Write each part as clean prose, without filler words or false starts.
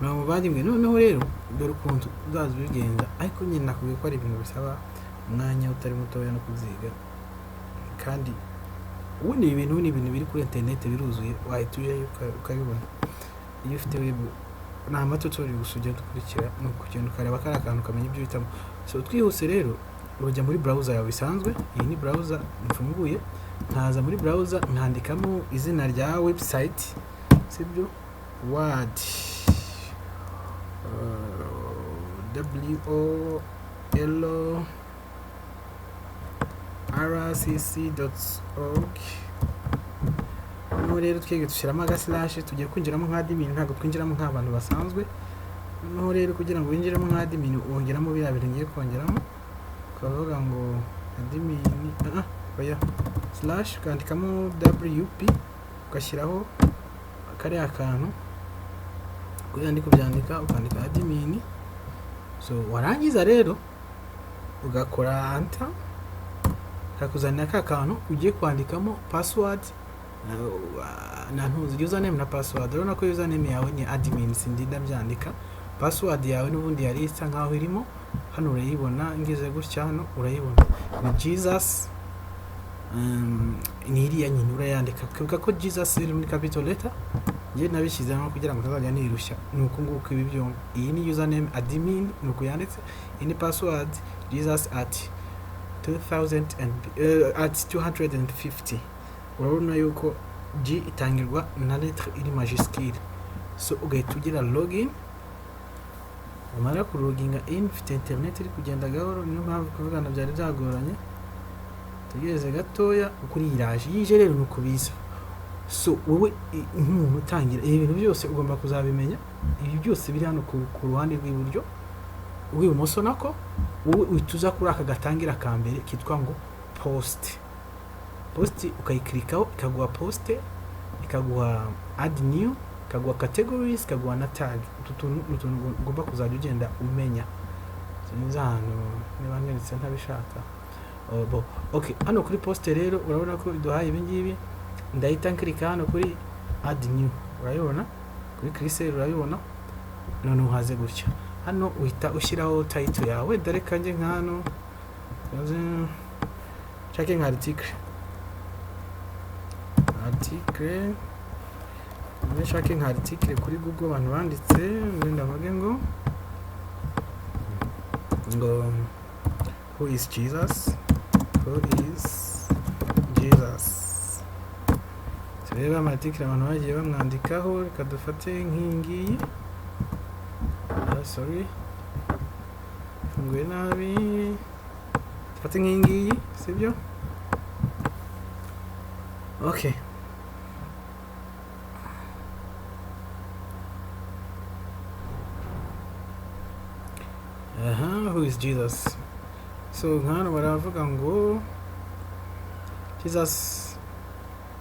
muvandimwe noneho rero dore ukuntu uzaza ubigenza ariko nyine nakubwiye ko ari ibintu bisaba umwanya utari mutoya no kubyiga kandi ubundi ibintu biri kuri internet biruzuye wahita ujyayo ukabibona iyo ufite web nta matutorial gusa ujya dukurikira no kugenda ukareba kari akantu ukamenya ibyo uhitamo. So twihuse rero urujya muri browser yawe bisanzwe, iyi ni browser mfunguye, nkaza muri browser nkandikamo izina rya website sibyo word wolrcc.org. noneho rero twege dushyiramo agaslash tugiye kwinjiramo nk'admin, ntabwo twinjiramo nk'abantu basanzwe. noneho rero kugira ngo winjiremo nk'admin wongeramo biriya bintu ngiye kongeramo, ukavuga ngo admin oya slash ukandikamo wp ugashyiraho kariya kantu kugira ndi kubyandika ukandika admin. So warangiza rero ugakora enter, kakuzanira ka kantu ugiye kwandikamo password na ntuzi username na password. urabona ko username yawe ni admin, sindi ndabyandika. Password yawe n'ubundi yari isa nkaho irimo hano, urayibona ngize gutya hano urayibona ni Jesus. Ni iriya nyine urayandika, kuvuga ko Jesus iri muri capital letter, ngiye nabishyizemo kugira ngo ntazajya nirushya. ni uko nguko ibi byombi, iyi ni username admin ni uko yanditse, iyi ni password Jesus at 250. urabona yuko G itangirwa na lettre iri majuscule. So ugahita ugira login, umara ku loginga in, mfite internet iri kugenda gahoro, niyo mpamvu kuvugana byari byagoranye. Tugeze gatoya ukuri iraje yije rero nuko biza. So wowe nk'umuntu utangira ibi bintu byose ugomba kuzabimenya. Ibi byose biri hano ku ruhande rw'iburyo, rw'ibumoso nako wowe uhituza kuri aka gatangira ka mbere kitwa ngo post. Post ukayikirikaho ikaguha post, ikaguha add new, ikaguha categories, ikaguha na tag. utuntu ugomba kuzajya ugenda umenya. Sinzi hano niba nanditse ntabishaka. Okay, hano kuri post rero urabona ko iduhaye ibi ngibi. Ndahita nkirika hano kuri add new, urayibona kuri cursor urayibona. none uhaze gutya hano uhita ushyiraho title yawe. dore kanje nka hano chake nka article nshake nka article kuri Google abantu banditse wenda mvuge ngo who is Jesus. Tureba article abantu bagiye bamwandikaho, reka dufate nk'ingiyi. Sorry funguye nabi, dufate nk'ingiyi sibyo. Okay, who is Jesus? So nkano baravuga ngo Jesus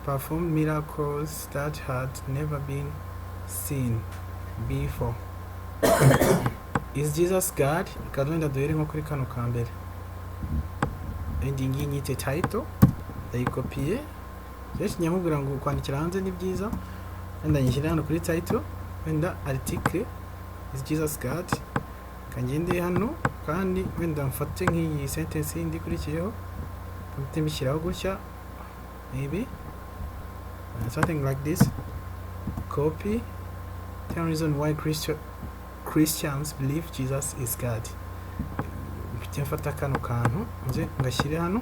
performed miracles that had never been seen before. Is Jesus God? Kadwenda duhere nko kuri kano ka mbere. Ending nyite title ndayikopiye. Yeshi nyamubwira ngo kwandikira hanze ni byiza. Wenda nyishyira hano kuri title, wenda article is Jesus God. Kangende hano kandi wenda mfate nk'iyi sentence ndikurikiyeho, mfite mbishyiraho gutya maybe something like this. Copy. 10 reasons why Christians believe Jesus is God. Mfite mfata kano kantu nze ngashyire hano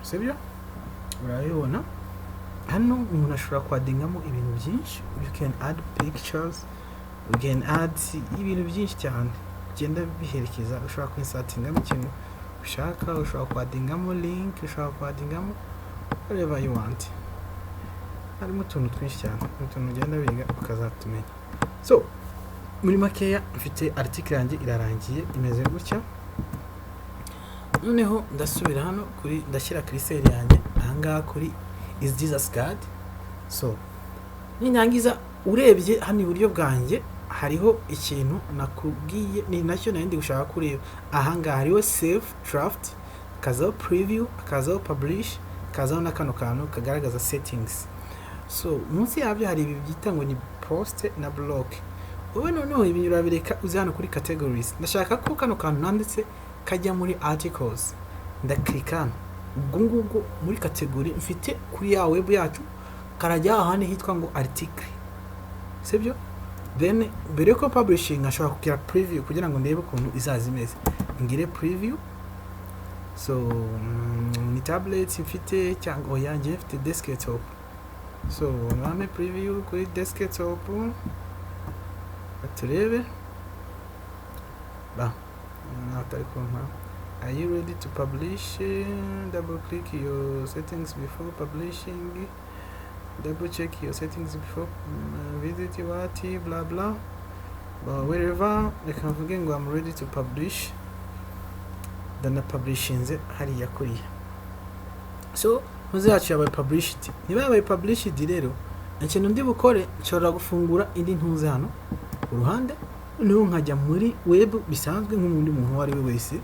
sibyo. urayibona hano umuntu ashobora kwadingamo ibintu byinshi. You can add pictures, you can add ibintu byinshi cyane genda biherekeza. ushobora kwinsatingamo ikintu ushaka, ushobora kwadingamo link, ushobora kwadingamo whatever you want. harimo utuntu twinshi cyane, utuntu ugenda biga ukazatumenya. So muri makeya mfite article yanjye irarangiye imeze gutya. noneho ndasubira hano kuri ndashyira cursor yanjye ahangaha kuri is Jesus God. So ninyangiza urebye hano iburyo bwanjye hariho ikintu nakubwiye, ni nacyo nandi gushaka kureba. ahangaha hariho save draft, kazaho preview, kazaho publish, kazaho na kano kantu kagaragaza settings. So munsi yabyo hari ibi byita ngo ni post na blog. Wowe noneho ibi urabireka uzi hano kuri categories. Ndashaka ko kano kantu nanditse kajya muri articles. Ndaklikana ubwo ngubwo muri category mfite kuri ya web yacu karajya ahandi hitwa ngo article, sibyo? Then mbere ko publishing ashobora kugira preview kugira ngo ndebe ukuntu izaza imeze. Ngire preview. So ni tablet mfite cyangwa yanjye mfite desktop. So name preview kuri desktop turebe ba natari kumpa. Are you ready to publish? Double click your settings before publishing. Double check your settings before visit what blah blah. But wherever I can forget ngo I'm ready to publish. Then I publish inze hariya kuriya. So muze yacu yabaye published. Niba yabaye published rero ikintu ndi bukore nshobora gufungura indi ntuze hano uruhande niho nkajya muri web bisanzwe nk'undi muntu wari we wese,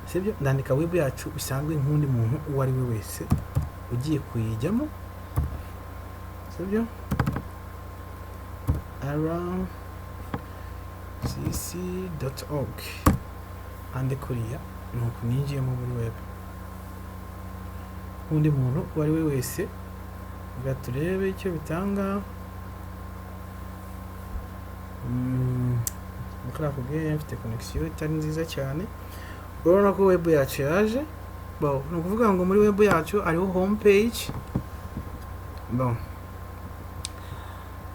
sibyo? Ndandika web yacu bisanzwe nk'undi muntu wari we wese ugiye kuyijyamo, sibyo? rcc.org ande kuriya nuko ninjiyemo muri web undi muntu wari we wese. Gaturebe icyo bitanga. Mukrakubwiye mfite connection itari nziza cyane. Urabona ko web yacu yaje. Bon, no kuvuga ngo muri web yacu ariho home page. Bon.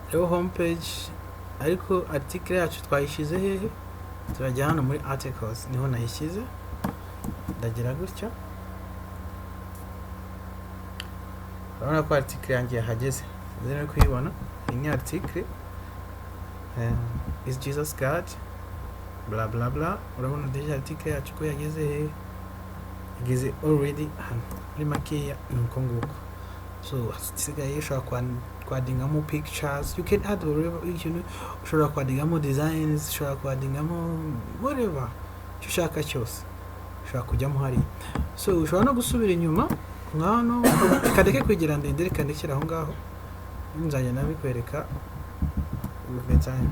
Ariho home page ariko article yacu twayishize hehe? Turajya hano muri articles niho nayishyize. Ndagira gutya. Urabona ko article yanjye yahageze. Ndetse kuyibona iyi ni article is Jesus God blah blah blah. Urabona deja article yacu ko yageze already hano muri makeya nuko nguko. So sigaye ushobora kwadingamo pictures, you can add whatever you know. Ushobora kwadingamo designs, ushobora kwadingamo whatever icyo ushaka cyose ushobora kujyamo hari. So ushobora no gusubira inyuma ngano kadeke kwigira ndende reka ndekera aho ngaho nzajya nabikwereka with the time.